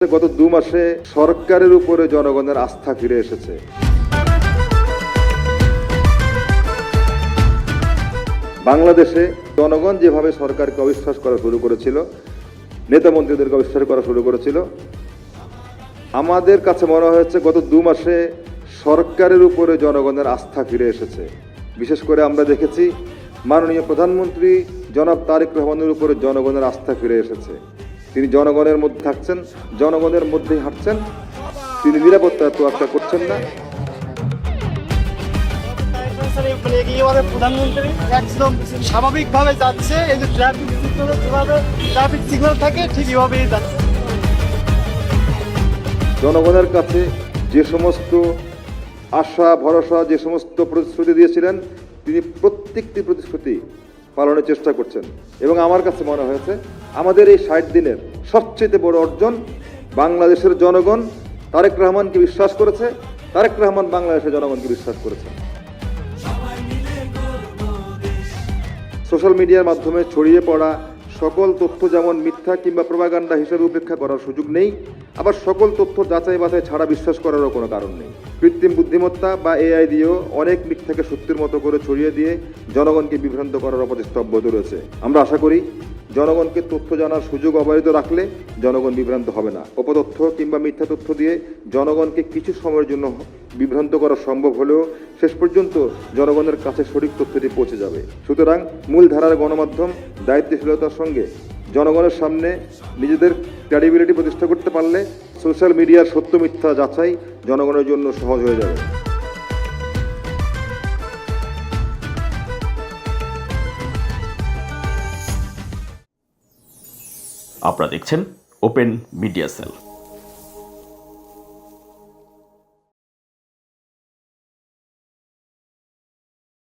গত 2 মাসে সরকারের উপরে জনগণের আস্থা ফিরে এসেছে। বাংলাদেশে জনগণ যেভাবে সরকারকে অবিশ্বাস করা শুরু করেছিল, নেতা মন্ত্রীদেরকে অবিশ্বাস করা শুরু করেছিল, আমাদের কাছে মনে হয়েছে গত 2 মাসে সরকারের উপরে জনগণের আস্থা ফিরে এসেছে। বিশেষ করে আমরা দেখেছি মাননীয় প্রধানমন্ত্রী জনাব তারেক রহমানের উপরে জনগণের আস্থা ফিরে এসেছে। তিনি জনগণের মধ্যে থাকছেন, জনগণের মধ্যেই হাঁটছেন, তিনি নিরাপত্তার তোয়াক্কা করছেন না। প্রধানমন্ত্রী একদম স্বাভাবিকভাবে যাচ্ছে, এই যে ট্রাফিক সিগন্যাল থাকে ঠিক এভাবেই যাচ্ছে। জনগণের কাছে যে সমস্ত আশা ভরসা, যে সমস্ত প্রতিশ্রুতি দিয়েছিলেন, তিনি প্রত্যেকটি প্রতিশ্রুতি পালনের চেষ্টা করছেন। এবং আমার কাছে মনে হয়েছে আমাদের এই 60 দিনের সবচেয়ে বড় অর্জন, বাংলাদেশের জনগণ তারেক রহমানকে বিশ্বাস করেছে, তারেক রহমান বাংলাদেশের জনগণকে বিশ্বাস করেছে। সোশ্যাল মিডিয়ার মাধ্যমে ছড়িয়ে পড়া সকল তথ্য যেমন মিথ্যা কিংবা প্রোপাগান্ডা হিসেবে উপেক্ষা করার সুযোগ নেই, আবার সকল তথ্য যাচাই বাছাই ছাড়া বিশ্বাস করারও কোনো কারণ নেই। কৃত্রিম বুদ্ধিমত্তা বা এআই দিয়েও অনেক মিথ্যাকে সত্যির মতো করে ছড়িয়ে দিয়ে জনগণকে বিভ্রান্ত করার অপচেষ্টা অব্যাহত রয়েছে। আমরা আশা করি জনগণকে তথ্য জানার সুযোগ অব্যাহত রাখলে জনগণ বিভ্রান্ত হবে না। অপতথ্য কিংবা মিথ্যা তথ্য দিয়ে জনগণকে কিছু সময়ের জন্য বিভ্রান্ত করা সম্ভব হলেও শেষ পর্যন্ত জনগণের কাছে সঠিক তথ্যটি পৌঁছে যাবে। সুতরাং মূলধারার গণমাধ্যম দায়িত্বশীলতার সঙ্গে জনগণের সামনে নিজেদের ক্রেডিবিলিটি প্রতিষ্ঠা করতে পারলে সোশ্যাল মিডিয়ার সত্য মিথ্যা যাচাই জনগণের জন্য সহজ হয়ে যাবে। আপনারা দেখছেন ওপেন মিডিয়া সেল।